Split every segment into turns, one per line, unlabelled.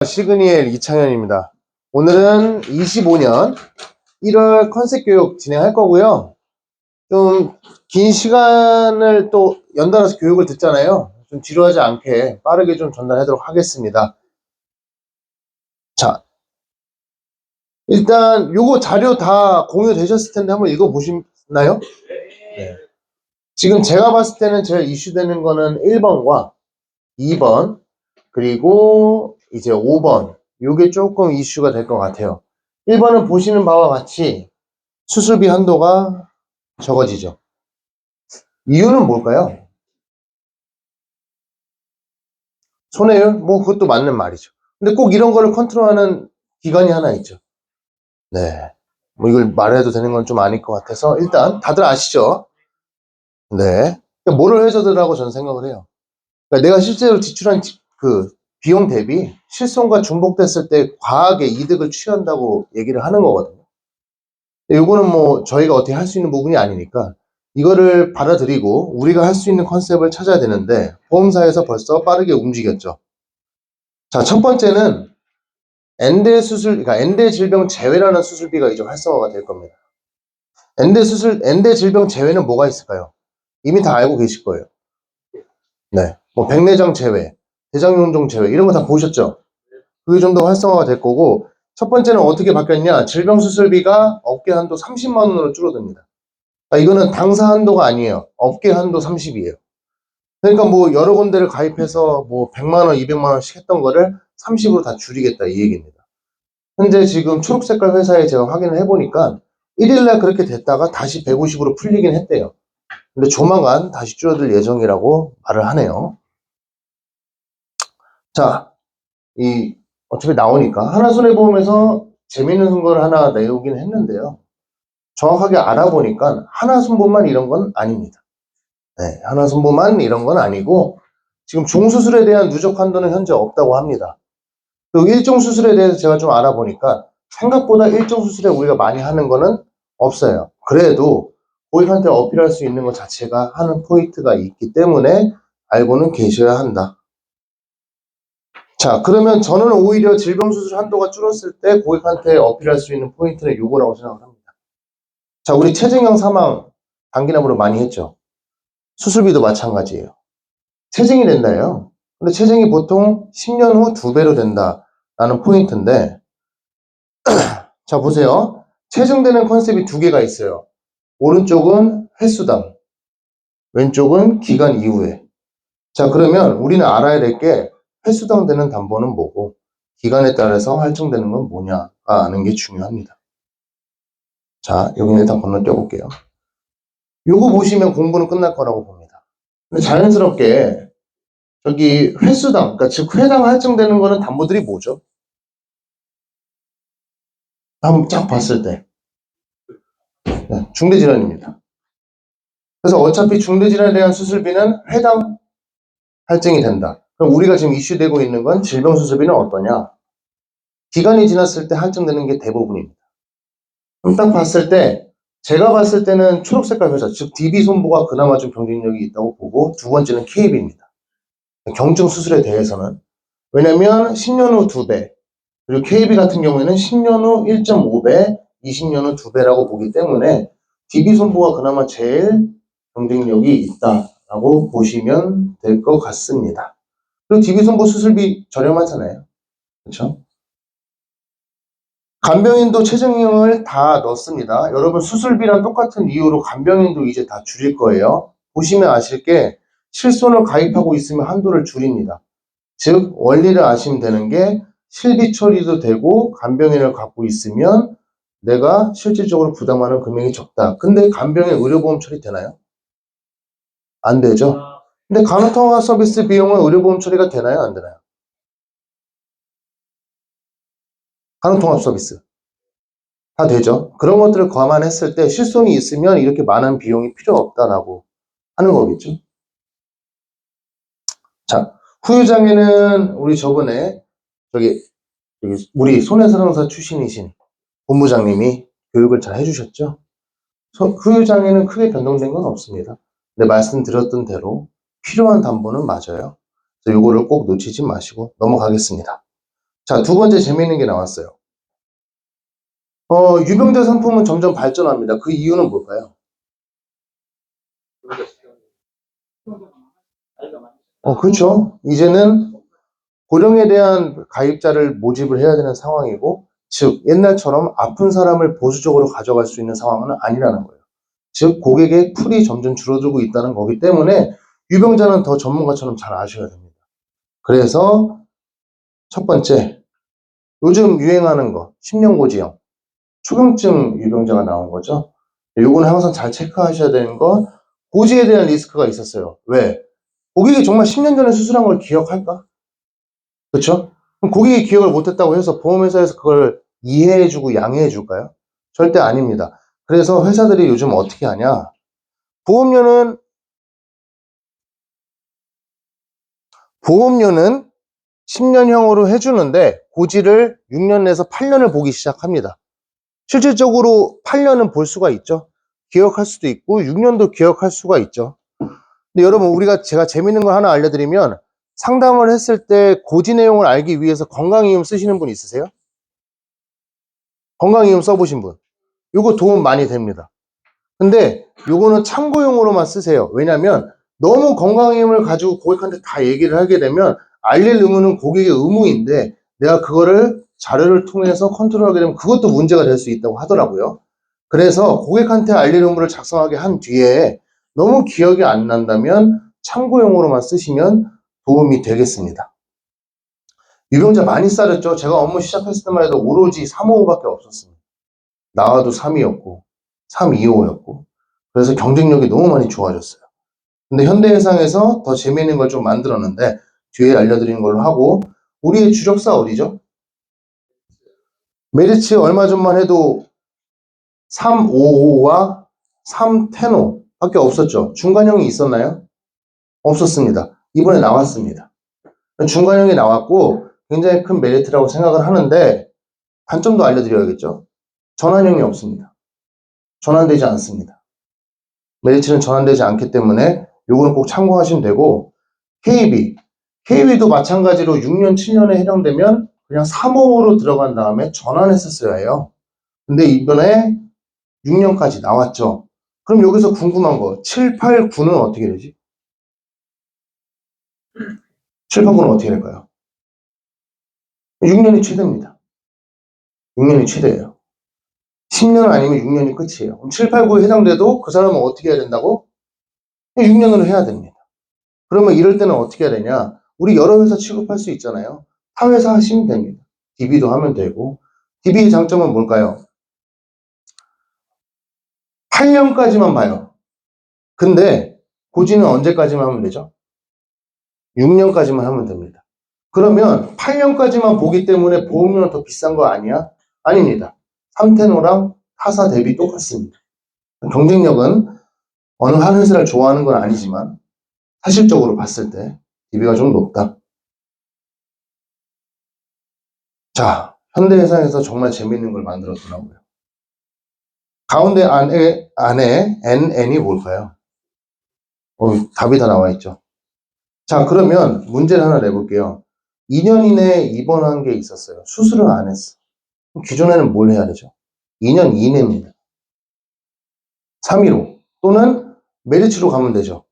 시그니엘 이창현입니다. 오늘은 25년 1월 컨셉 교육 진행할 거고요. 좀 긴 시간을 또 연달아서 교육을 듣잖아요. 좀 지루하지 않게 빠르게 좀 전달하도록 하겠습니다. 자, 일단 요거 자료 다 공유되셨을 텐데 한번 읽어보시나요? 네. 지금 제가 봤을 때는 제일 이슈되는 거는 1번과 2번 그리고 이제 5번 요게 조금 이슈가 될 것 같아요. 1번은 보시는 바와 같이 수술비 한도가 적어지죠. 이유는 뭘까요? 손해율? 뭐 그것도 맞는 말이죠. 근데 꼭 이런 거를 컨트롤하는 기관이 하나 있죠. 네. 뭐 이걸 말해도 되는 건 좀 아닐 것 같아서 일단 다들 아시죠? 네. 그러니까 뭐를 해줘더라고 저는 생각을 해요. 그러니까 내가 실제로 지출한 그 비용 대비 실손과 중복됐을 때 과하게 이득을 취한다고 얘기를 하는 거거든요. 이거는 뭐 저희가 어떻게 할 수 있는 부분이 아니니까 이거를 받아들이고 우리가 할 수 있는 컨셉을 찾아야 되는데 보험사에서 벌써 빠르게 움직였죠. 자, 첫 번째는 엔대 수술, 그러니까 엔대 질병 제외라는 수술비가 이제 활성화가 될 겁니다. 엔대 질병 제외는 뭐가 있을까요? 이미 다 알고 계실 거예요. 네, 뭐 백내장 제외, 대장용종 제외 이런 거 다 보셨죠? 그게 좀 더 활성화가 될 거고 첫 번째는 어떻게 바뀌었냐? 질병 수술비가 업계 한도 30만 원으로 줄어듭니다. 이거는 당사 한도가 아니에요. 업계 한도 30이에요. 그러니까 뭐 여러 군데를 가입해서 뭐 100만 원, 200만 원씩 했던 거를 30으로 다 줄이겠다 이 얘기입니다. 현재 지금 초록색깔 회사에 제가 확인을 해보니까 1일날 그렇게 됐다가 다시 150으로 풀리긴 했대요. 근데 조만간 다시 줄어들 예정이라고 말을 하네요. 자, 어차피 나오니까 하나손해보험에서 재밌는 걸 하나 내오긴 했는데요. 정확하게 알아보니까 하나손보만 이런 건 아닙니다. 네, 하나손보만 이런 건 아니고 지금 중수술에 대한 누적 한도는 현재 없다고 합니다. 그리고 일종 수술에 대해서 제가 좀 알아보니까 생각보다 일종 수술에 우리가 많이 하는 거는 없어요. 그래도 고객한테 어필할 수 있는 것 자체가 하는 포인트가 있기 때문에 알고는 계셔야 한다. 자, 그러면 저는 오히려 질병 수술 한도가 줄었을 때 고객한테 어필할 수 있는 포인트는 요거라고 생각을 합니다. 자, 우리 최정형 사망 단기납으로 많이 했죠. 수술비도 마찬가지예요. 체증이 된다예요. 근데 체증이 보통 10년 후 2배로 된다라는 포인트인데 자, 보세요. 체증되는 컨셉이 두 개가 있어요. 오른쪽은 횟수당, 왼쪽은 기간 이후에. 자, 그러면 우리는 알아야 될 게 횟수당 되는 담보는 뭐고 기간에 따라서 할증되는 건 뭐냐가 아는 게 중요합니다. 자, 여기는 일단 건너뛰어 볼게요. 요거 보시면 공부는 끝날 거라고 봅니다. 근데 자연스럽게 저기 횟수당, 그러니까 즉 회당 할증되는 거는 담보들이 뭐죠? 한번 쫙 봤을 때 네, 중대질환입니다. 그래서 어차피 중대질환에 대한 수술비는 회당 할증이 된다. 그럼 우리가 지금 이슈되고 있는 건 질병수술비는 어떠냐? 기간이 지났을 때 할증되는 게 대부분입니다. 그럼 딱 봤을 때 제가 봤을 때는 초록색깔 회사, 즉 DB손보가 그나마 좀 경쟁력이 있다고 보고 두 번째는 KB입니다. 경증 수술에 대해서는 왜냐면 10년 후 2배 그리고 KB 같은 경우에는 10년 후 1.5배 20년 후 2배라고 보기 때문에 DB손보가 그나마 제일 경쟁력이 있다라고 보시면 될 것 같습니다. 그리고 DB손보 수술비 저렴하잖아요. 그렇죠? 간병인도 체증형을 다 넣습니다. 여러분 수술비랑 똑같은 이유로 간병인도 이제 다 줄일 거예요. 보시면 아실 게 실손을 가입하고 있으면 한도를 줄입니다. 즉 원리를 아시면 되는 게 실비 처리도 되고 간병인을 갖고 있으면 내가 실질적으로 부담하는 금액이 적다. 근데 간병인 의료보험 처리 되나요? 안 되죠. 근데 간호통화 서비스 비용은 의료보험 처리가 되나요? 안 되나요? 간호통합 서비스 다 되죠. 그런 것들을 감안했을 때 실손이 있으면 이렇게 많은 비용이 필요 없다라고 하는 거겠죠. 자, 후유장애는 우리 저번에 저기 우리 손해사랑사 출신이신 본부장님이 교육을 잘 해주셨죠. 후유장애는 크게 변동된 건 없습니다. 근데 말씀드렸던 대로 필요한 담보는 맞아요. 그래서 요거를 꼭 놓치지 마시고 넘어가겠습니다. 자, 두 번째 재미있는 게 나왔어요. 유병자 상품은 점점 발전합니다. 그 이유는 뭘까요? 그렇죠. 이제는 고령에 대한 가입자를 모집을 해야 되는 상황이고, 즉 옛날처럼 아픈 사람을 보수적으로 가져갈 수 있는 상황은 아니라는 거예요. 즉 고객의 풀이 점점 줄어들고 있다는 거기 때문에 유병자는 더 전문가처럼 잘 아셔야 됩니다. 그래서 첫 번째, 요즘 유행하는 거 10년 고지형 초경증 유병자가 나온 거죠. 요거는 항상 잘 체크하셔야 되는 거, 고지에 대한 리스크가 있었어요. 왜? 고객이 정말 10년 전에 수술한 걸 기억할까? 그렇죠? 그럼 고객이 기억을 못했다고 해서 보험회사에서 그걸 이해해주고 양해해줄까요? 절대 아닙니다. 그래서 회사들이 요즘 어떻게 하냐? 보험료는 10년형으로 해주는데 고지를 6년 내에서 8년을 보기 시작합니다. 실질적으로 8년은 볼 수가 있죠. 기억할 수도 있고 6년도 기억할 수가 있죠. 근데 여러분, 제가 재밌는 걸 하나 알려드리면, 상담을 했을 때 고지 내용을 알기 위해서 건강이음 쓰시는 분 있으세요? 건강이음 써보신 분? 요거 도움 많이 됩니다. 근데 요거는 참고용으로만 쓰세요. 왜냐면 너무 건강이음을 가지고 고객한테 다 얘기를 하게 되면 알릴 의무는 고객의 의무인데 내가 그거를 자료를 통해서 컨트롤하게 되면 그것도 문제가 될 수 있다고 하더라고요. 그래서 고객한테 알릴 의무를 작성하게 한 뒤에 너무 기억이 안 난다면 참고용으로만 쓰시면 도움이 되겠습니다. 유병자 많이 싸졌죠. 제가 업무 시작했을 때만 해도 오로지 355밖에 없었습니다. 나와도 325였고 325였고 그래서 경쟁력이 너무 많이 좋아졌어요. 근데 현대해상에서 더 재미있는 걸 좀 만들었는데 뒤에 알려드리는 걸로 하고, 우리의 주력사 어디죠? 메리츠 얼마 전만 해도 355와 310 밖에 없었죠. 중간형이 있었나요? 없었습니다. 이번에 나왔습니다. 중간형이 나왔고 굉장히 큰 메리트라고 생각을 하는데 단점도 알려드려야겠죠. 전환형이 없습니다. 전환되지 않습니다. 메리츠는 전환되지 않기 때문에 요거는 꼭 참고하시면 되고, KB도 마찬가지로 6년, 7년에 해당되면 그냥 3호로 들어간 다음에 전환했었어야 해요. 근데 이번에 6년까지 나왔죠. 그럼 여기서 궁금한 거, 7, 8, 9는 어떻게 되지? 7, 8, 9는 어떻게 될까요? 6년이 최대입니다. 6년이 최대예요. 10년 아니면 6년이 끝이에요. 그럼 7, 8, 9에 해당돼도 그 사람은 어떻게 해야 된다고? 6년으로 해야 됩니다. 그러면 이럴 때는 어떻게 해야 되냐? 우리 여러 회사 취급할 수 있잖아요. 타 회사 하시면 됩니다. DB도 하면 되고. DB의 장점은 뭘까요? 8년까지만 봐요. 근데 고지는 언제까지만 하면 되죠? 6년까지만 하면 됩니다. 그러면 8년까지만 보기 때문에 보험료는 더 비싼 거 아니야? 아닙니다. 삼테노랑 타사 대비 똑같습니다. 경쟁력은 어느 한 회사를 좋아하는 건 아니지만 사실적으로 봤을 때 DB가 좀 높다. 자, 현대해상에서 정말 재밌는 걸 만들었더라고요. 가운데 안에 NN이 뭘까요? 답이 다 나와 있죠. 자, 그러면 문제를 하나 내볼게요. 2년 이내에 입원한 게 있었어요. 수술을 안 했어. 기존에는 뭘 해야 되죠? 2년 이내입니다. 315 또는 메리츠로 가면 되죠.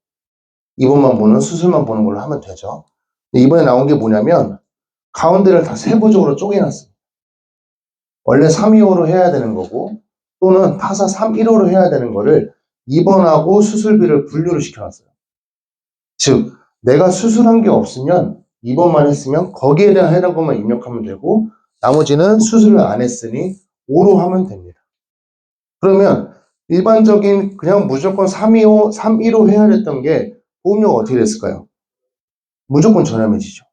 입원만 보는, 수술만 보는 걸로 하면 되죠. 근데 이번에 나온 게 뭐냐면 가운데를 다 세부적으로 쪼개놨어요. 원래 325로 해야 되는 거고 또는 타사 315로 해야 되는 거를 입원하고 수술비를 분류를 시켜놨어요. 즉 내가 수술한 게 없으면 입원만 했으면 거기에 대한 해당 것만 입력하면 되고 나머지는 수술을 안 했으니 5로 하면 됩니다. 그러면 일반적인 그냥 무조건 325, 315 해야 됐던 게 보험료가 어떻게 됐을까요? 무조건 저렴해지죠.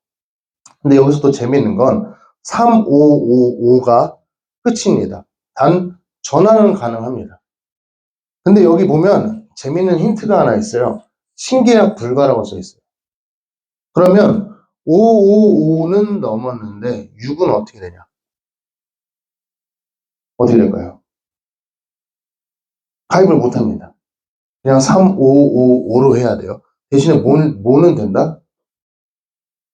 근데 여기서 또 재미있는 건 3555가 끝입니다. 단 전환은 가능합니다. 근데 여기 보면 재미있는 힌트가 하나 있어요. 신계약 불가라고 써 있어요. 그러면 555는 넘었는데 6은 어떻게 되냐? 어떻게 될까요? 가입을 못 합니다. 그냥 3555로 해야 돼요. 대신에 뭐는 된다?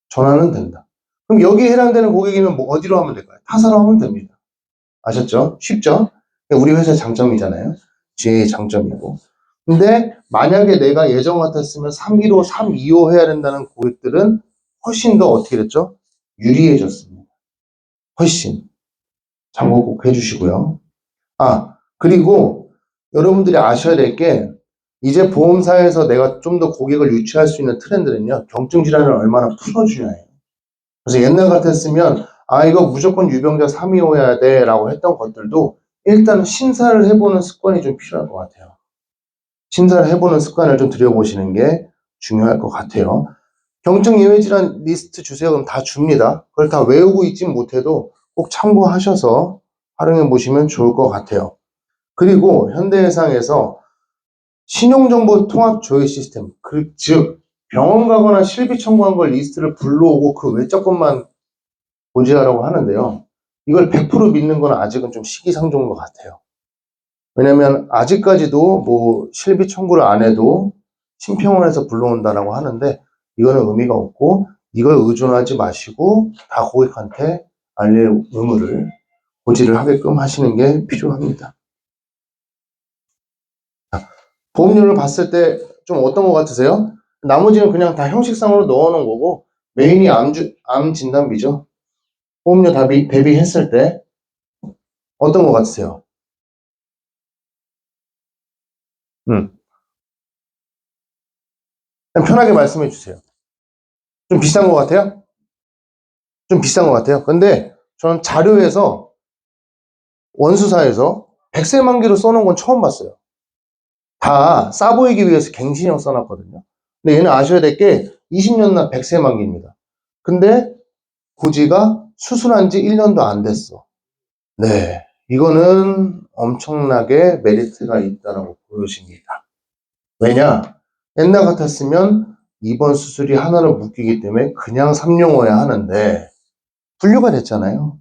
전환은 된다. 그럼 여기에 해당되는 고객이면 뭐 어디로 하면 될까요? 타사로 하면 됩니다. 아셨죠? 쉽죠? 우리 회사의 장점이잖아요. GA의 장점이고. 근데 만약에 내가 예전 같았으면 315, 325 해야 된다는 고객들은 훨씬 더 어떻게 됐죠? 유리해졌습니다. 훨씬. 참고 꼭 해주시고요. 아, 그리고 여러분들이 아셔야 될 게 이제 보험사에서 내가 좀 더 고객을 유치할 수 있는 트렌드는요. 경증 질환을 얼마나 풀어주냐예요. 그래서 옛날 같았으면 아 이거 무조건 유병자 325해야 돼 라고 했던 것들도 일단 심사를 해보는 습관이 좀 필요할 것 같아요. 심사를 해보는 습관을 좀 들여보시는 게 중요할 것 같아요. 경증 예외 질환 리스트 주세요. 그럼 다 줍니다. 그걸 다 외우고 있진 못해도 꼭 참고하셔서 활용해 보시면 좋을 것 같아요. 그리고 현대해상에서 신용정보 통합 조회 시스템, 즉 병원 가거나 실비 청구한 걸 리스트를 불러오고 그 외적 것만 고지하라고 하는데요. 이걸 100% 믿는 건 아직은 좀 시기상조인 것 같아요. 왜냐면 아직까지도 뭐 실비 청구를 안 해도 심평원에서 불러온다라고 하는데 이거는 의미가 없고 이걸 의존하지 마시고 다 고객한테 알릴 의무를 고지를 하게끔 하시는 게 필요합니다. 보험료를 봤을 때 좀 어떤 것 같으세요? 나머지는 그냥 다 형식상으로 넣어놓은 거고 메인이 암 진단비죠. 보험료 대비했을 때 어떤 것 같으세요? 그냥 편하게 말씀해 주세요. 좀 비싼 것 같아요? 좀 비싼 것 같아요. 근데 저는 자료에서 원수사에서 백세만기로 써놓은 건 처음 봤어요. 다 싸 보이기 위해서 갱신형 써놨거든요. 근데 얘는 아셔야 될 게 20년 난 백세만기입니다. 근데 고지가 수술한 지 1년도 안 됐어. 네. 이거는 엄청나게 메리트가 있다고 보여집니다. 왜냐? 옛날 같았으면 이번 수술이 하나로 묶이기 때문에 그냥 3용어야 하는데 분류가 됐잖아요.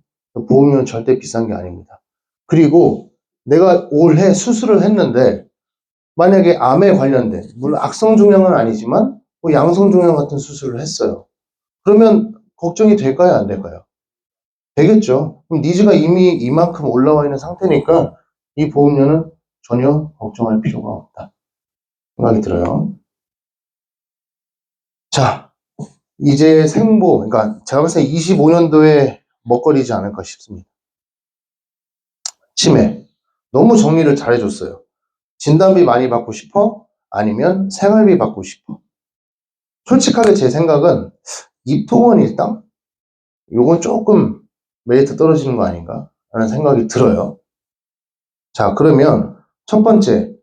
보험료는 절대 비싼 게 아닙니다. 그리고 내가 올해 수술을 했는데 만약에 암에 관련된 물론 악성종양은 아니지만 뭐 양성종양 같은 수술을 했어요. 그러면 걱정이 될까요? 안 될까요? 되겠죠. 그럼 니즈가 이미 이만큼 올라와 있는 상태니까 이 보험료는 전혀 걱정할 필요가 없다 생각이 들어요. 자, 이제 생보, 그러니까 제가 봤을 때 25년도에 먹거리지 않을까 싶습니다. 치매. 너무 정리를 잘해줬어요. 진단비 많이 받고 싶어? 아니면 생활비 받고 싶어? 솔직하게 제 생각은 입통원 일당? 요건 조금 메리트 떨어지는 거 아닌가? 라는 생각이 들어요. 자, 그러면 첫 번째,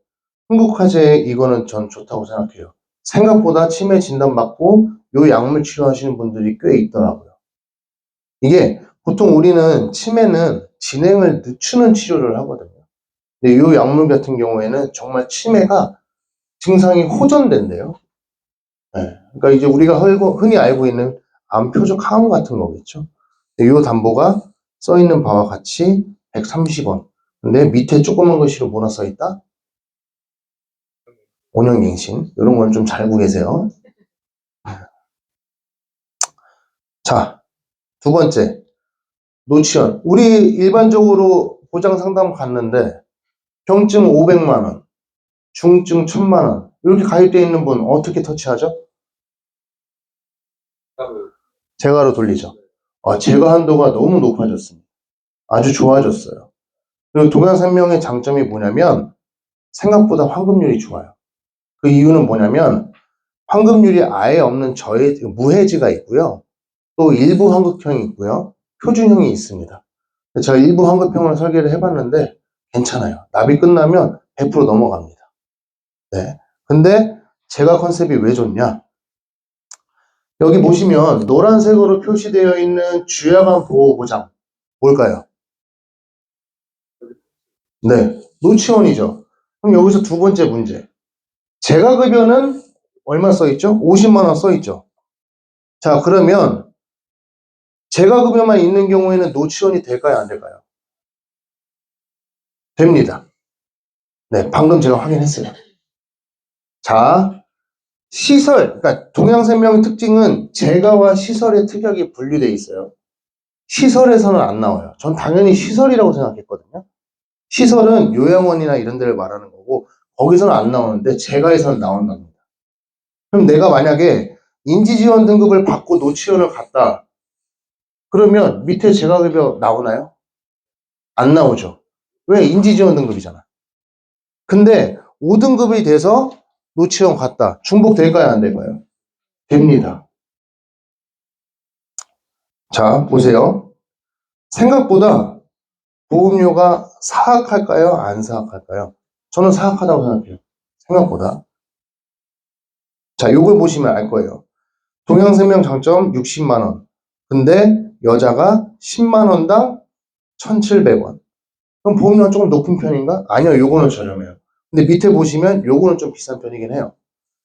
흥국화재 이거는 전 좋다고 생각해요. 생각보다 치매 진단받고 요 약물 치료하시는 분들이 꽤 있더라고요. 이게 보통 우리는 치매는 진행을 늦추는 치료를 하거든요. 근데 요 약물 같은 경우에는 정말 치매가 증상이 호전된대요. 네. 그러니까 이제 우리가 흔히 알고 있는 암 표적 항원 같은 거겠죠. 이 담보가 써 있는 바와 같이 130원. 근데 밑에 조그만 글씨로 뭐나 써 있다? 5년갱신. 이런 건 좀 잘 알고 계세요. 자, 두 번째. 노치원. 우리 일반적으로 보장 상담 갔는데 경증 500만 원, 중증 1000만 원 이렇게 가입되어 있는 분 어떻게 터치하죠? 제가로 돌리죠. 제가 한도가 너무 높아졌습니다. 아주 좋아졌어요. 그리고 동양생명의 장점이 뭐냐면 생각보다 환급률이 좋아요. 그 이유는 뭐냐면 환급률이 아예 없는 무해지가 있고요. 또 일부 환급형이 있고요. 표준형이 있습니다. 제가 일부 환급형을 설계를 해봤는데 괜찮아요. 납입 끝나면 100% 넘어갑니다. 네. 근데 제가 컨셉이 왜 좋냐? 여기 보시면 노란색으로 표시되어 있는 주야간 보호보장 뭘까요? 네, 노치원이죠. 그럼 여기서 두 번째 문제. 재가급여는 얼마 써있죠? 50만 원 써있죠. 자, 그러면 재가급여만 있는 경우에는 노치원이 될까요? 안 될까요? 됩니다. 네, 방금 제가 확인했어요. 자, 시설, 그러니까 동양생명의 특징은 재가와 시설의 특약이 분리되어 있어요. 시설에서는 안 나와요. 전 당연히 시설이라고 생각했거든요. 시설은 요양원이나 이런 데를 말하는 거고 거기서는 안 나오는데 재가에서는 나온답니다. 그럼 내가 만약에 인지지원 등급을 받고 노치원을 갔다. 그러면 밑에 재가급여 나오나요? 안 나오죠. 왜? 인지지원 등급이잖아. 근데 5등급이 돼서 노치원 갔다. 중복될까요? 안 될까요? 됩니다. 자, 보세요. 생각보다 보험료가 사악할까요? 안 사악할까요? 저는 사악하다고 생각해요. 생각보다. 자, 요걸 보시면 알 거예요. 동양생명 장점 60만 원. 근데 여자가 10만 원당 1,700원. 그럼 보험료가 조금 높은 편인가? 아니요, 요거는 저렴해요. 근데 밑에 보시면 요거는 좀 비싼 편이긴 해요.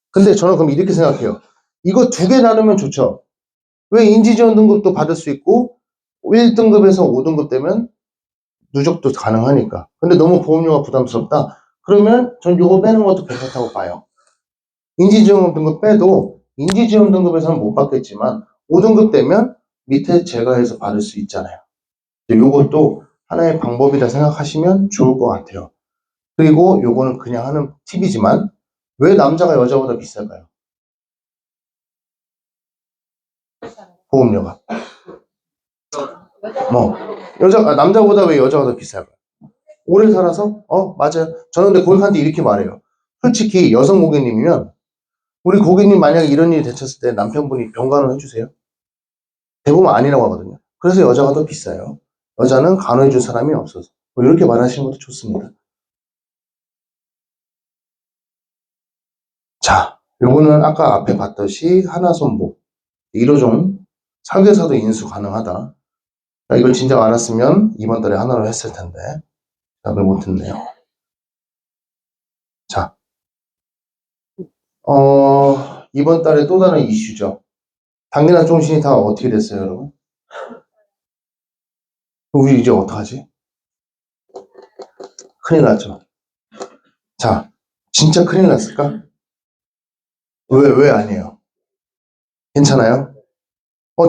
근데 저는 그럼 이렇게 생각해요. 이거 두 개 나누면 좋죠. 왜 인지지원 등급도 받을 수 있고 1등급에서 5등급 되면 누적도 가능하니까. 근데 너무 보험료가 부담스럽다. 그러면 전 요거 빼는 것도 괜찮다고 봐요. 인지지원 등급 빼도 인지지원 등급에서는 못 받겠지만 5등급 되면 밑에 제가해서 받을 수 있잖아요. 요것도 하나의 방법이라 생각하시면 좋을 것 같아요. 그리고 요거는 그냥 하는 팁이지만 왜 남자가 여자보다 비쌀까요? 보험료가. 뭐 남자보다 왜 여자가 더 비쌀까요? 오래 살아서? 맞아요. 저는 근데 고객한테 이렇게 말해요. 솔직히 여성 고객님이면 우리 고객님 만약에 이런 일이 되쳤을 때 남편분이 병간호 해주세요? 대부분 아니라고 하거든요. 그래서 여자가 더 비싸요. 여자는 간호해줄 사람이 없어서. 뭐 이렇게 말하시는 것도 좋습니다. 자, 요거는 아까 앞에 봤듯이 하나손목 1호종 상대사도 인수 가능하다. 이걸 진작 알았으면 이번 달에 하나로 했을 텐데 답을 못 듣네요. 자, 이번 달에 또 다른 이슈죠. 당기난 종신이 다 어떻게 됐어요, 여러분? 우리 이제 어떡하지? 큰일 났죠. 자, 진짜 큰일 났을까? 왜 아니에요? 괜찮아요?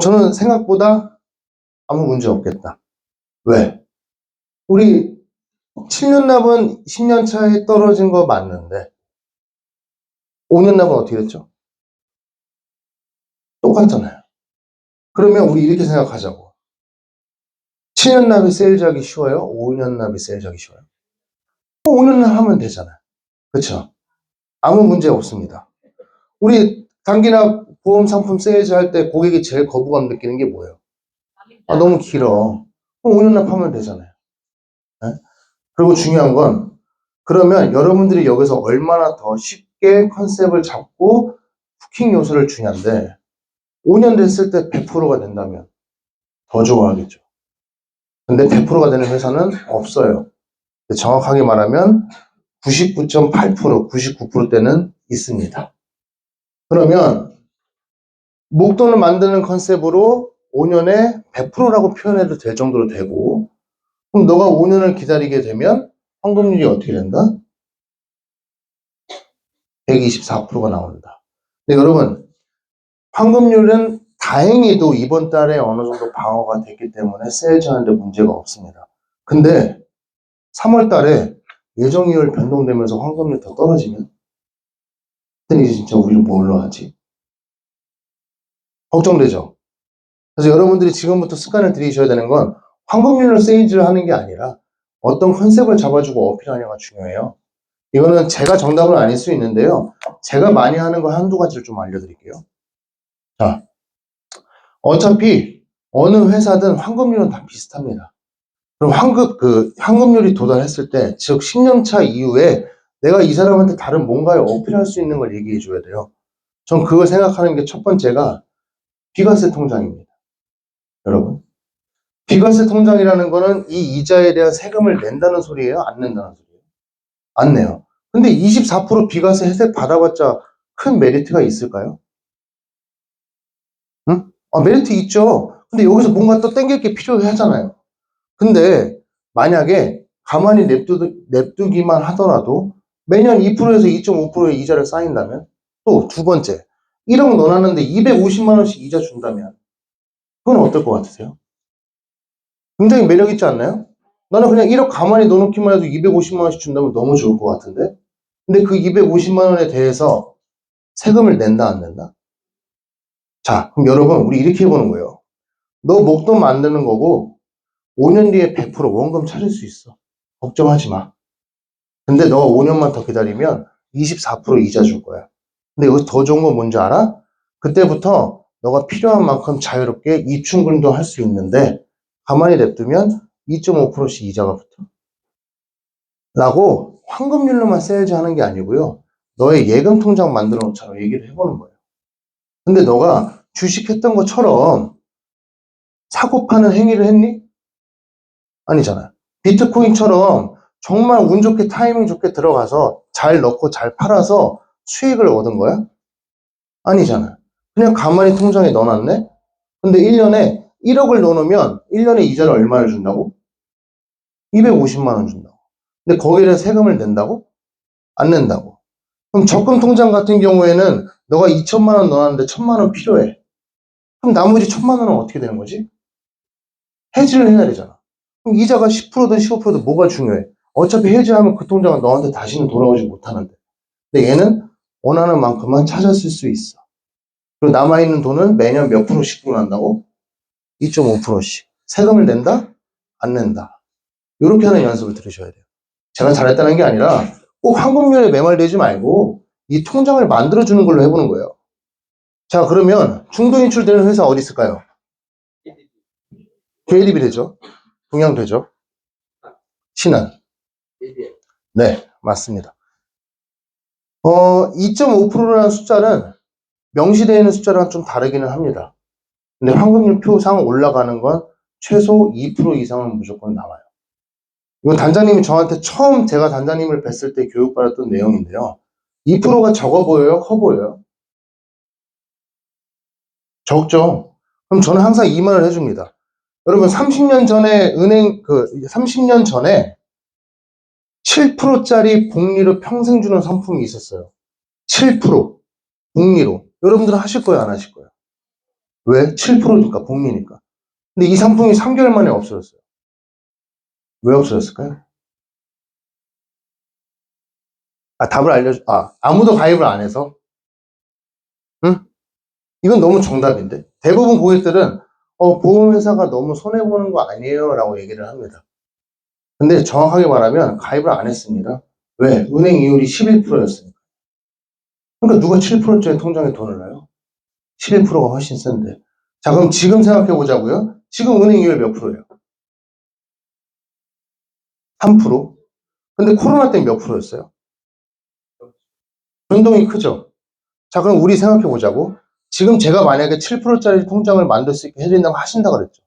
저는 생각보다 아무 문제 없겠다. 왜? 우리 7년 납은 10년 차에 떨어진 거 맞는데 5년 납은 어떻게 됐죠? 똑같잖아요. 그러면 우리 이렇게 생각하자고. 7년 납이 세일즈하기 쉬워요? 5년 납이 세일즈하기 쉬워요? 5년 납 하면 되잖아요. 그렇죠? 아무 문제 없습니다. 우리 단기납 보험 상품 세일즈 할 때 고객이 제일 거부감 느끼는 게 뭐예요? 너무 길어. 그럼 5년 납 하면 되잖아요. 네? 그리고 중요한 건 그러면 여러분들이 여기서 얼마나 더 쉽게 컨셉을 잡고 후킹 요소를 주냐인데 5년 됐을 때 100%가 된다면 더 좋아하겠죠. 근데 100%가 되는 회사는 없어요. 정확하게 말하면 99.8%, 99%대는 있습니다. 그러면 목돈을 만드는 컨셉으로 5년에 100%라고 표현해도 될 정도로 되고 그럼 너가 5년을 기다리게 되면 황금률이 어떻게 된다? 124%가 나온다. 근데 여러분 황금률은 다행히도 이번 달에 어느 정도 방어가 됐기 때문에 세일즈하는데 문제가 없습니다. 근데 3월 달에 예정이율 변동되면서 황금률 더 떨어지면 그때 이제 진짜 우리는 뭘로 하지? 걱정되죠? 그래서 여러분들이 지금부터 습관을 들이셔야 되는 건 황금률로 세일즈를 하는 게 아니라 어떤 컨셉을 잡아주고 어필하냐가 중요해요. 이거는 제가 정답은 아닐 수 있는데요. 제가 많이 하는 거 한두 가지를 좀 알려드릴게요. 자, 어차피 어느 회사든 황금률은 다 비슷합니다. 그럼 황금률이 도달했을 때, 즉 10년 차 이후에 내가 이 사람한테 다른 뭔가를 어필할 수 있는 걸 얘기해 줘야 돼요. 전 그걸 생각하는 게 첫 번째가 비과세 통장입니다. 여러분. 비과세 통장이라는 거는 이 이자에 대한 세금을 낸다는 소리예요? 안 낸다는 소리예요? 안 내요. 근데 24% 비과세 혜택 받아봤자 큰 메리트가 있을까요? 응? 메리트 있죠. 근데 여기서 뭔가 또 땡길 게 필요하잖아요. 근데 만약에 가만히 냅두기만 하더라도 매년 2%에서 2.5%의 이자를 쌓인다면 또 두 번째, 1억 넣어놨는데 250만 원씩 이자 준다면 그건 어떨 것 같으세요? 굉장히 매력 있지 않나요? 나는 그냥 1억 가만히 넣어놓기만 해도 250만 원씩 준다면 너무 좋을 것 같은데? 근데 그 250만 원에 대해서 세금을 낸다, 안 낸다? 자, 그럼 여러분, 우리 이렇게 해보는 거예요. 너 목돈 만드는 거고, 5년 뒤에 100% 원금 찾을 수 있어. 걱정하지 마. 근데 너가 5년만 더 기다리면 24% 이자 줄 거야. 근데 여기서 더 좋은 건 뭔지 알아? 그때부터 너가 필요한 만큼 자유롭게 입출금도 할 수 있는데, 가만히 냅두면 2.5%씩 이자가 붙어. 라고 황금률로만 세야지 하는 게 아니고요. 너의 예금 통장 만들어 놓자고 얘기를 해보는 거예요. 근데 너가 주식했던 것처럼 사고 파는 행위를 했니? 아니잖아요. 비트코인처럼 정말 운 좋게 타이밍 좋게 들어가서 잘 넣고 잘 팔아서 수익을 얻은 거야? 아니잖아요. 그냥 가만히 통장에 넣어놨네? 근데 1년에 1억을 넣어놓으면 1년에 이자를 얼마를 준다고? 250만 원 준다고. 근데 거기에 대해 세금을 낸다고? 안 낸다고. 그럼 적금 통장 같은 경우에는 너가 2천만 원 넣었는데 1천만 원 필요해. 그럼 나머지 1천만 원은 어떻게 되는 거지? 해지를 해야 되잖아. 그럼 이자가 10%든 15%든 뭐가 중요해? 어차피 해지하면 그 통장은 너한테 다시는 돌아오지 못하는데. 근데 얘는 원하는 만큼만 찾았을 수 있어. 그리고 남아있는 돈은 매년 몇 프로씩 들어간다고? 2.5%씩. 세금을 낸다? 안 낸다. 이렇게 하는 연습을 들으셔야 돼요. 제가 잘했다는 게 아니라 꼭 황금률에 매몰되지 말고 이 통장을 만들어주는 걸로 해보는 거예요. 자, 그러면 중도 인출되는 회사 어디 있을까요? KDB 되죠? 동양 되죠? 신한. 네, 맞습니다. 2.5%라는 숫자는 명시되어 있는 숫자랑 좀 다르기는 합니다. 근데 황금률 표상 올라가는 건 최소 2% 이상은 무조건 나와요. 이건 단장님이 저한테 처음 제가 단장님을 뵀을 때 교육받았던 내용인데요. 2%가 적어 보여요? 커 보여요? 적죠. 그럼 저는 항상 이 말을 해줍니다. 여러분 30년 전에 30년 전에 7%짜리 복리로 평생 주는 상품이 있었어요. 7% 복리로. 여러분들은 하실 거예요, 안 하실 거예요? 왜? 7%니까 복리니까. 근데 이 상품이 3개월 만에 없어졌어요. 왜 없어졌을까요? 아무도 가입을 안 해서? 응? 이건 너무 정답인데. 대부분 고객들은 보험회사가 너무 손해보는 거 아니에요? 라고 얘기를 합니다. 근데 정확하게 말하면 가입을 안 했습니다. 왜? 은행 이율이 11%였으니까. 그러니까 누가 7%짜리 통장에 돈을 넣어요? 11%가 훨씬 센데. 자, 그럼 지금 생각해 보자고요. 지금 은행 이율 몇 프로예요? 3%? 근데 코로나 때문에 몇 프로였어요? 변동이 크죠? 자, 그럼 우리 생각해 보자고. 지금 제가 만약에 7%짜리 통장을 만들 수 있게 해드린다고 하신다 그랬죠.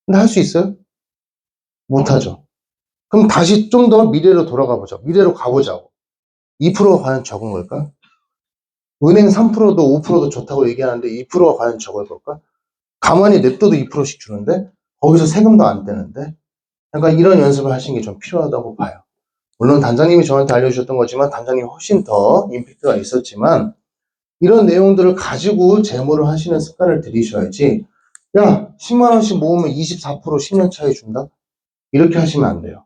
근데 할 수 있어요? 못하죠. 그럼 다시 좀 더 미래로 돌아가 보자. 미래로 가보자고. 2%가 과연 적은 걸까? 은행 3%도 5%도 좋다고 얘기하는데 2%가 과연 적을 걸까? 가만히 냅둬도 2%씩 주는데 거기서 세금도 안 떼는데 그러니까 이런 연습을 하시는 게 좀 필요하다고 봐요. 물론 단장님이 저한테 알려주셨던 거지만 단장님이 훨씬 더 임팩트가 있었지만 이런 내용들을 가지고 재무를 하시는 습관을 들이셔야지 야 10만 원씩 모으면 24% 10년 차에 준다? 이렇게 하시면 안 돼요.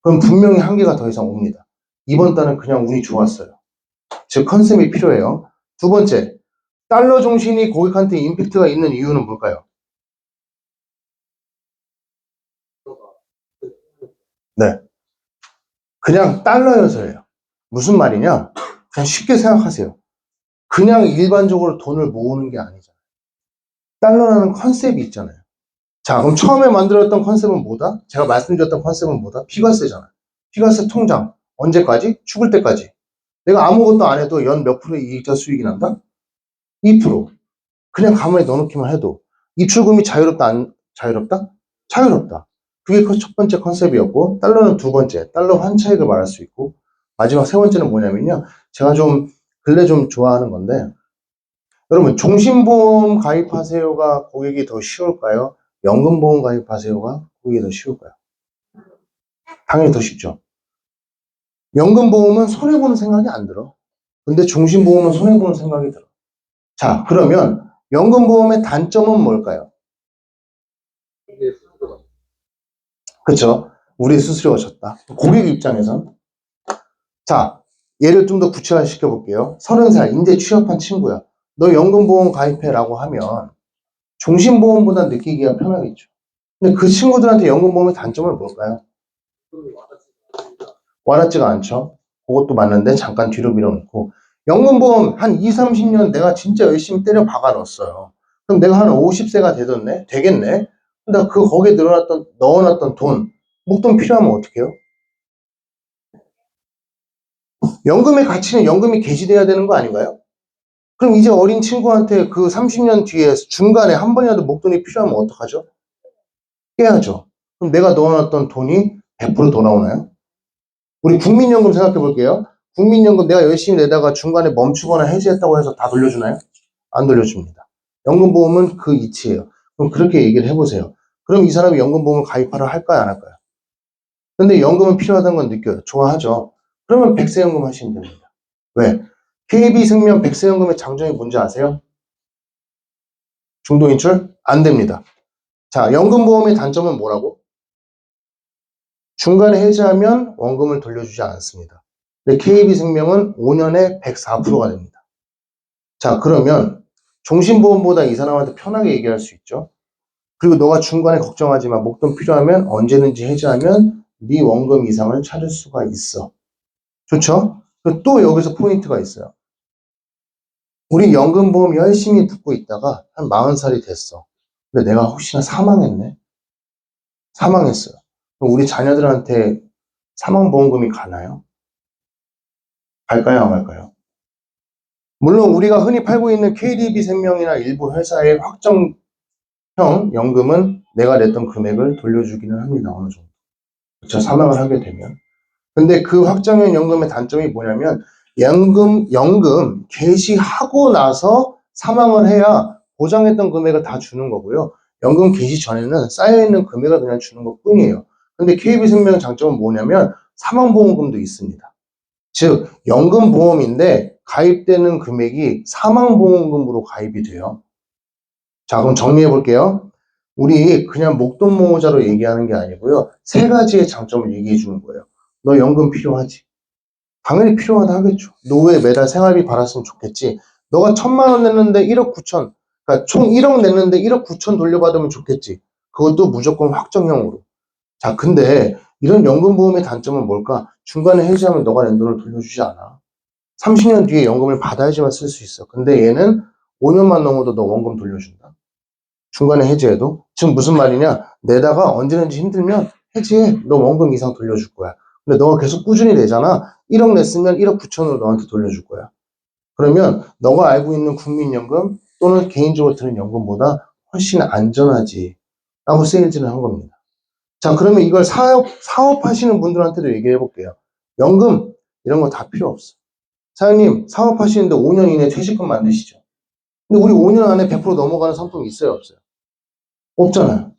그럼 분명히 한계가 더 이상 옵니다. 이번 달은 그냥 운이 좋았어요. 즉 컨셉이 필요해요. 두 번째, 달러 중심이 고객한테 임팩트가 있는 이유는 뭘까요? 네, 그냥 달러여서예요. 무슨 말이냐? 그냥 쉽게 생각하세요. 그냥 일반적으로 돈을 모으는 게 아니잖아요. 달러라는 컨셉이 있잖아요. 자, 그럼 처음에 만들었던 컨셉은 뭐다? 제가 말씀드렸던 컨셉은 뭐다? 피가세잖아요. 피가세 통장. 언제까지? 죽을 때까지. 내가 아무것도 안 해도 연 몇 프로의 이익자 수익이 난다? 2%. 그냥 가만히 넣어놓기만 해도. 입출금이 자유롭다, 안 자유롭다? 자유롭다. 그게 첫 번째 컨셉이었고, 달러는 두 번째, 달러 환차익을 말할 수 있고, 마지막 세 번째는 뭐냐면요. 제가 좀, 근래 좀 좋아하는 건데, 여러분, 종신보험 가입하세요가 고객이 더 쉬울까요? 연금보험 가입하세요가 고객이 더 쉬울까요? 당연히 더 쉽죠. 연금보험은 손해보는 생각이 안 들어. 근데 종신보험은 손해보는 생각이 들어. 자, 그러면 연금보험의 단점은 뭘까요? 그쵸? 우리의 수수료가 적다. 고객 입장에선. 자, 얘를 좀 더 구체화시켜 볼게요. 30살, 이제 취업한 친구야. 너 연금보험 가입해라고 하면 종신보험보다 느끼기가 편하겠죠. 근데 그 친구들한테 연금보험의 단점은 뭘까요? 와닿지가 않죠. 그것도 맞는데 잠깐 뒤로 밀어놓고 연금보험 한 2, 30년 내가 진짜 열심히 때려 박아 넣었어요. 그럼 내가 한 50세가 되겠네. 근데 거기에 넣어놨던 돈, 목돈 필요하면 어떻게 해요? 연금의 가치는 연금이 개시돼야 되는 거 아닌가요? 그럼 이제 어린 친구한테 그 30년 뒤에 중간에 한 번이라도 목돈이 필요하면 어떡하죠? 깨야죠. 그럼 내가 넣어놨던 돈이 100% 돌아오나요? 우리 국민연금 생각해 볼게요. 국민연금 내가 열심히 내다가 중간에 멈추거나 해지했다고 해서 다 돌려주나요? 안 돌려줍니다. 연금보험은 그 이치예요. 그럼 그렇게 얘기를 해보세요. 그럼 이 사람이 연금보험을 가입하러 할까요? 안 할까요? 근데 연금은 필요하다는 건 느껴요. 좋아하죠. 그러면 백세연금 하시면 됩니다. 왜? KB생명 백세연금의 장점이 뭔지 아세요? 중도인출? 안 됩니다. 자, 연금보험의 단점은 뭐라고? 중간에 해지하면 원금을 돌려주지 않습니다. 근데 KB생명은 5년에 104%가 됩니다. 자, 그러면 종신보험보다 이 사람한테 편하게 얘기할 수 있죠. 그리고 너가 중간에 걱정하지 마. 목돈 필요하면 언제든지 해지하면 네 원금 이상을 찾을 수가 있어. 좋죠? 또 여기서 포인트가 있어요. 우리 연금보험 열심히 듣고 있다가 한 40살이 됐어. 근데 내가 혹시나 사망했네? 사망했어요. 그럼 우리 자녀들한테 사망보험금이 가나요? 갈까요? 안 갈까요? 물론 우리가 흔히 팔고 있는 KDB생명이나 일부 회사의 확정형 연금은 내가 냈던 금액을 돌려주기는 합니다. 어느 정도. 그렇죠? 사망을 하게 되면. 근데 그 확정형 연금의 단점이 뭐냐면 연금 개시하고 나서 사망을 해야 보장했던 금액을 다 주는 거고요. 연금 개시 전에는 쌓여있는 금액을 그냥 주는 것 뿐이에요. 근데 KB생명 장점은 뭐냐면 사망보험금도 있습니다. 즉 연금보험인데 가입되는 금액이 사망보험금으로 가입이 돼요. 자, 그럼 정리해 볼게요. 우리 그냥 목돈 모으자로 얘기하는 게 아니고요. 세 가지의 장점을 얘기해 주는 거예요. 너 연금 필요하지? 당연히 필요하다 하겠죠. 노후에 매달 생활비 받았으면 좋겠지. 너가 1,000만 원 냈는데 1억 9천, 그러니까 총 1억 냈는데 1억 9천 돌려받으면 좋겠지. 그것도 무조건 확정형으로. 자, 근데 이런 연금보험의 단점은 뭘까? 중간에 해지하면 너가 낸 돈을 돌려주지 않아. 30년 뒤에 연금을 받아야지만 쓸 수 있어. 근데 얘는 5년만 넘어도 너 원금 돌려준다. 중간에 해지해도. 지금 무슨 말이냐? 내다가 언제든지 힘들면 해지해. 너 원금 이상 돌려줄 거야. 근데 너가 계속 꾸준히 내잖아. 1억 냈으면 1억 9천으로 너한테 돌려줄 거야. 그러면 너가 알고 있는 국민연금 또는 개인적으로 드는 연금보다 훨씬 안전하지. 라고 세일즈를 한 겁니다. 자, 그러면 이걸 사업하시는 분들한테도 얘기해 볼게요. 연금, 이런 거 다 필요 없어. 사장님, 사업하시는데 5년 이내에 퇴직금 만드시죠. 근데 우리 5년 안에 100% 넘어가는 상품이 있어요, 없어요? 없잖아요.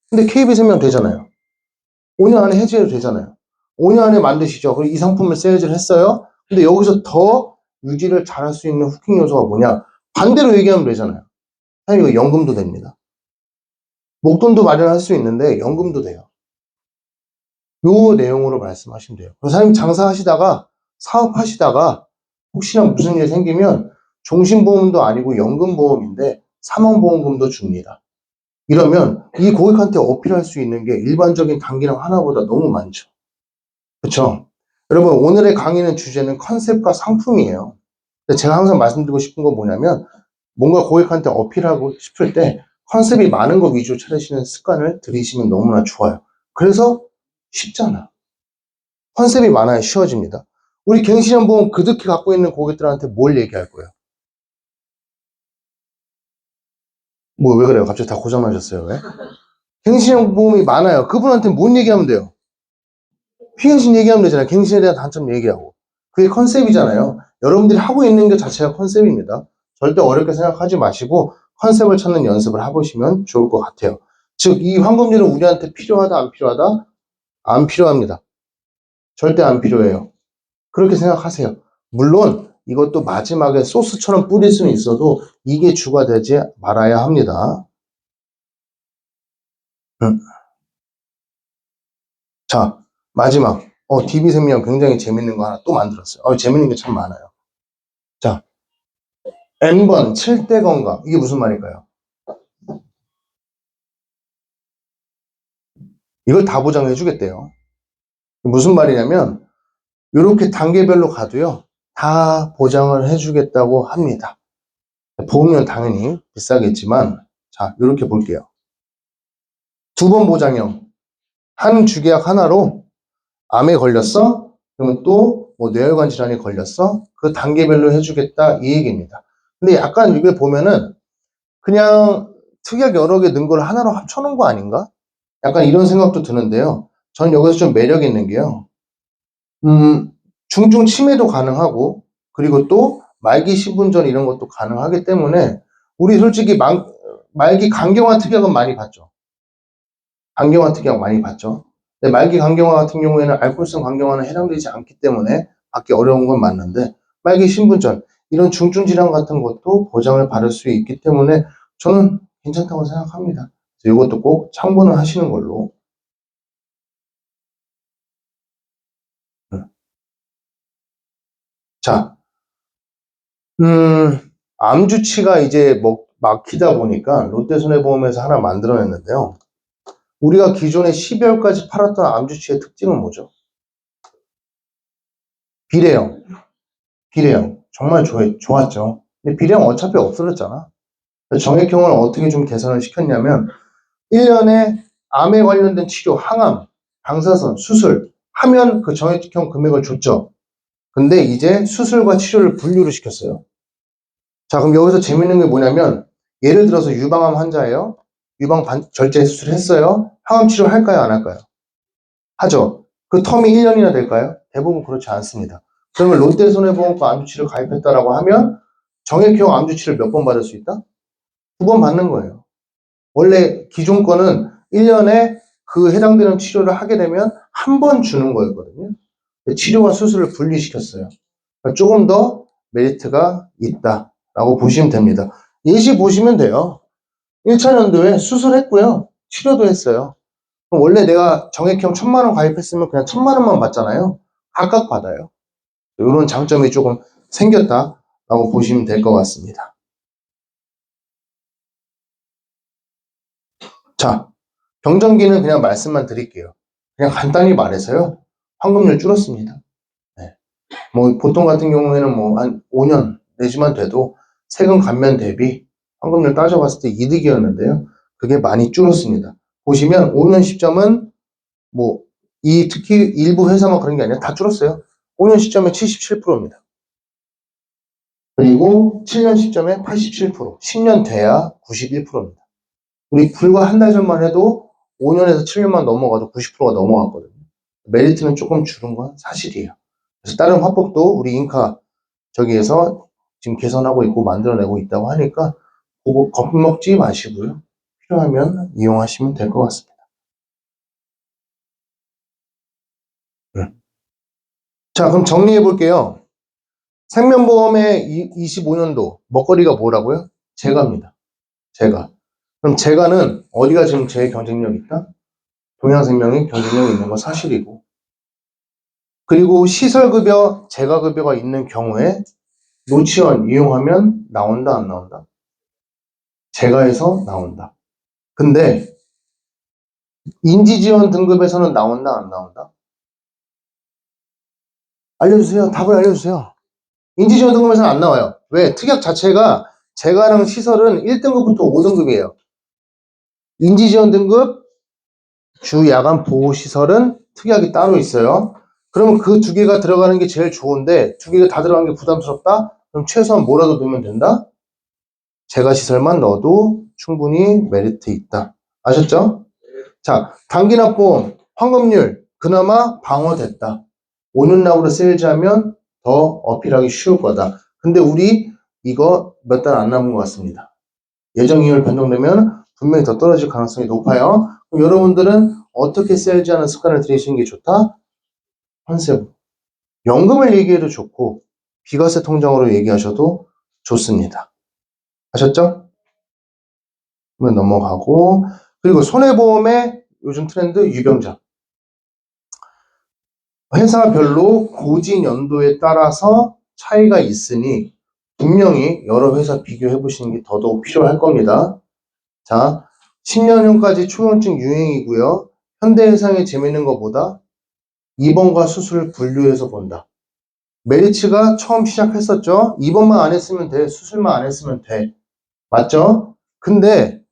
근데 KB생명 되잖아요. 5년 안에 해지해도 되잖아요. 5년 안에 만드시죠. 그리고 이 상품을 세일즈를 했어요. 근데 여기서 더 유지를 잘할 수 있는 후킹 요소가 뭐냐? 반대로 얘기하면 되잖아요. 사장님, 이거 연금도 됩니다. 목돈도 마련할 수 있는데 연금도 돼요. 요 내용으로 말씀하시면 돼요. 사장님 장사하시다가 사업하시다가 혹시나 무슨 일 생기면 종신보험도 아니고 연금보험인데 사망보험금도 줍니다. 이러면 이 고객한테 어필할 수 있는 게 일반적인 단기랑 하나보다 너무 많죠. 그렇죠? 여러분 오늘의 강의는 주제는 컨셉과 상품이에요. 제가 항상 말씀드리고 싶은 건 뭐냐면 뭔가 고객한테 어필하고 싶을 때 컨셉이 많은 거 위주로 찾으시는 습관을 들이시면 너무나 좋아요. 그래서 쉽잖아. 컨셉이 많아야 쉬워집니다. 우리 갱신연보험 그득히 갖고 있는 고객들한테 뭘 얘기할 거예요? 뭐 왜 그래요? 갑자기 다 고장나셨어요? 왜? 갱신연보험이 많아요. 그분한테 뭔 얘기하면 돼요? 피갱신 얘기하면 되잖아요. 갱신에 대한 단점 얘기하고. 그게 컨셉이잖아요. 여러분들이 하고 있는 것 자체가 컨셉입니다. 절대 어렵게 생각하지 마시고 컨셉을 찾는 연습을 해보시면 좋을 것 같아요. 즉, 이 환급률은 우리한테 필요하다, 안 필요하다? 안 필요합니다. 절대 안 필요해요. 그렇게 생각하세요. 물론 이것도 마지막에 소스처럼 뿌릴 수는 있어도 이게 주가 되지 말아야 합니다. 자, 마지막. DB생명 굉장히 재밌는 거 하나 또 만들었어요. 재밌는 게 참 많아요. 자, N번 7대 건강. 이게 무슨 말일까요? 이걸 다 보장해 주겠대요. 무슨 말이냐면 이렇게 단계별로 가도요. 다 보장을 해 주겠다고 합니다. 보험료는 당연히 비싸겠지만 자, 이렇게 볼게요. 2번 보장형. 한 주계약 하나로 암에 걸렸어? 그러면 또 뭐 뇌혈관 질환에 걸렸어? 그 단계별로 해주겠다 이 얘기입니다. 근데 약간 이게 보면은 그냥 특약 여러 개 넣은 걸 하나로 합쳐놓은 거 아닌가? 약간 이런 생각도 드는데요. 저는 여기서 좀 매력 있는 게요. 중증 치매도 가능하고 그리고 또 말기 신분전 이런 것도 가능하기 때문에 우리 솔직히 말기 간경화 특약은 많이 봤죠. 간경화 특약 많이 봤죠. 근데 말기 간경화 같은 경우에는 알코올성 간경화는 해당되지 않기 때문에 받기 어려운 건 맞는데 말기 신분전 이런 중증 질환 같은 것도 보장을 받을 수 있기 때문에 저는 괜찮다고 생각합니다. 이것도 꼭 참고는 하시는 걸로. 자, 암주치가 이제 막히다 보니까 롯데손해보험에서 하나 만들어냈는데요. 우리가 기존에 12월까지 팔았던 암주치의 특징은 뭐죠? 비례형. 비례형. 정말 좋았죠. 근데 비례형 어차피 없어졌잖아. 정액형을 어떻게 좀 개선을 시켰냐면 1년에 암에 관련된 치료, 항암, 방사선, 수술 하면 그 정액형 금액을 줬죠. 근데 이제 수술과 치료를 분류를 시켰어요. 자, 그럼 여기서 재밌는 게 뭐냐면 예를 들어서 유방암 환자예요. 절제 수술을 했어요. 항암 치료 할까요? 안 할까요? 하죠. 그 텀이 1년이나 될까요? 대부분 그렇지 않습니다. 그러면 롯데손해보험과 암주치를 가입했다라고 하면 정액형 암주치를 몇 번 받을 수 있다? 2번 받는 거예요. 원래 기존 거는 1년에 그 해당되는 치료를 하게 되면 한 번 주는 거였거든요. 치료와 수술을 분리시켰어요. 그러니까 조금 더 메리트가 있다라고 보시면 됩니다. 예시 보시면 돼요. 1차 연도에 수술했고요. 치료도 했어요. 그럼 원래 내가 정액형 1000만 원 가입했으면 그냥 1000만 원만 받잖아요. 각각 받아요. 이런 장점이 조금 생겼다라고 보시면 될 것 같습니다. 자, 병정기는 그냥 말씀만 드릴게요. 그냥 간단히 말해서요. 환급률 줄었습니다. 네. 뭐 보통 같은 경우에는 뭐 한 5년 내지만 돼도 세금 감면 대비 환급률 따져봤을 때 이득이었는데요. 그게 많이 줄었습니다. 보시면 5년 시점은 뭐 특히 일부 회사만 그런 게 아니라 다 줄었어요. 5년 시점에 77%입니다. 그리고 7년 시점에 87%, 10년 돼야 91%입니다. 우리 불과 한 달 전만 해도 5년에서 7년만 넘어가도 90%가 넘어갔거든요. 메리트는 조금 줄은 건 사실이에요. 그래서 다른 화법도 우리 인카 저기에서 지금 개선하고 있고 만들어내고 있다고 하니까 그거 겁먹지 마시고요. 필요하면 이용하시면 될 것 같습니다. 자, 그럼 정리해 볼게요. 생명보험의 25년도 먹거리가 뭐라고요? 재가입니다. 재가. 그럼 재가는 어디가 지금 제일 경쟁력 있다? 동양생명이 경쟁력이 있는 건 사실이고, 그리고 시설급여, 재가급여가 있는 경우에 노치원 이용하면 나온다, 안 나온다? 재가에서 나온다. 근데 인지지원 등급에서는 나온다, 안 나온다? 알려주세요. 답을 알려주세요. 인지지원 등급에서는 안 나와요. 왜? 특약 자체가 재가랑 시설은 1등급부터 5등급이에요. 인지지원 등급, 주야간 보호시설은 특약이 따로 있어요. 그러면 그 두 개가 들어가는 게 제일 좋은데 두 개가 다 들어가는 게 부담스럽다? 그럼 최소한 뭐라도 넣으면 된다? 재가시설만 넣어도 충분히 메리트 있다. 아셨죠? 자, 단기납보험, 환급률 그나마 방어됐다. 5년 납으로 세일즈하면 더 어필하기 쉬울 거다. 근데 우리 이거 몇 달 안 남은 것 같습니다. 예정이율 변동되면 분명히 더 떨어질 가능성이 높아요. 그럼 여러분들은 어떻게 세일즈하는 습관을 들이시는 게 좋다? 컨셉. 연금을 얘기해도 좋고 비과세 통장으로 얘기하셔도 좋습니다. 아셨죠? 그러면 넘어가고, 그리고 손해보험의 요즘 트렌드 유병자. 회사별로 고지 연도에 따라서 차이가 있으니 분명히 여러 회사 비교해 보시는 게 더더욱 필요할 겁니다. 자, 10년 후까지 초경증 유행이고요. 현대해상에 재밌는 것보다 입원과 수술을 분류해서 본다. 메리츠가 처음 시작했었죠. 입원만 안 했으면 돼. 수술만 안 했으면 돼. 맞죠? 근데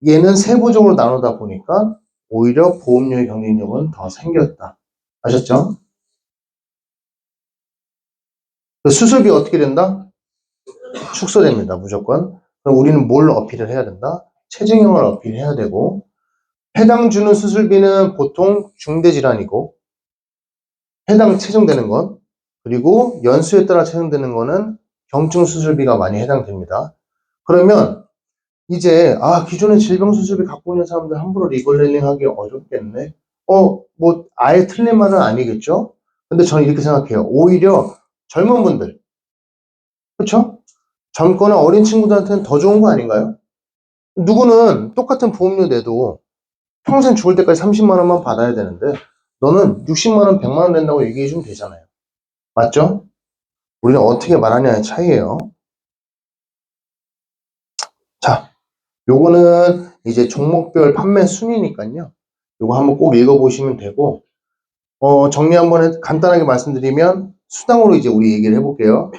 얘는 세부적으로 나누다 보니까 오히려 보험료의 경쟁력은 더 생겼다. 아셨죠? 수술비 어떻게 된다? 축소됩니다. 무조건. 그럼 우리는 뭘 어필을 해야 된다? 체증형을 어필해야 되고, 해당 주는 수술비는 보통 중대질환이고, 해당 체증되는 건, 그리고 연수에 따라 체증되는 거는 경증 수술비가 많이 해당됩니다. 그러면 이제 기존에 질병 수술비 갖고 있는 사람들 함부로 리걸레링 하기 어렵겠네. 뭐 아예 틀린 말은 아니겠죠? 근데 저는 이렇게 생각해요. 오히려 젊은 분들, 그렇죠? 젊거나 어린 친구들한테는 더 좋은 거 아닌가요? 누구는 똑같은 보험료 내도 평생 죽을 때까지 30만 원만 받아야 되는데 너는 60만 원, 100만 원 낸다고 얘기해 주면 되잖아요. 맞죠? 우리는 어떻게 말하냐의 차이예요. 자, 요거는 이제 종목별 판매 순위니까요. 요거 한번 꼭 읽어보시면 되고, 정리 한번 간단하게 말씀드리면 수당으로 이제 우리 얘기를 해볼게요.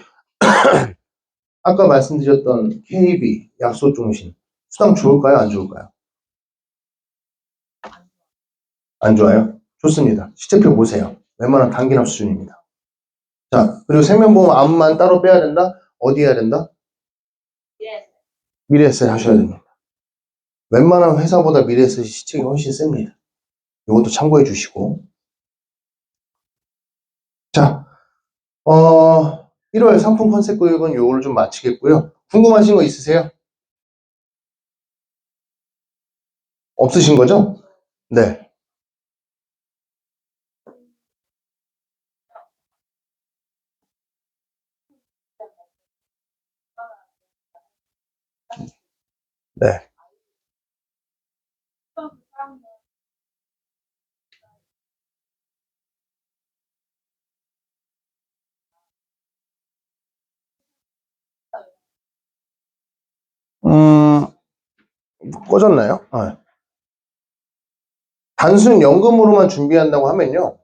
아까 말씀드렸던 KB, 약소중심 수당 좋을까요? 안 좋을까요? 안 좋아요? 좋습니다. 시제표 보세요. 웬만한 단기납 수준입니다. 자, 그리고 생명보험 암만 따로 빼야 된다? 어디 해야 된다? 미래에셋 하셔야 됩니다. 웬만한 회사보다 미래에셋이 시책이 훨씬 셉니다. 이것도 참고해 주시고. 자, 1월 상품 컨셉 교육은 요거를 좀 마치겠고요. 궁금하신 거 있으세요? 없으신 거죠? 네. 네. 꺼졌나요? 단순 연금으로만 준비한다고 하면요.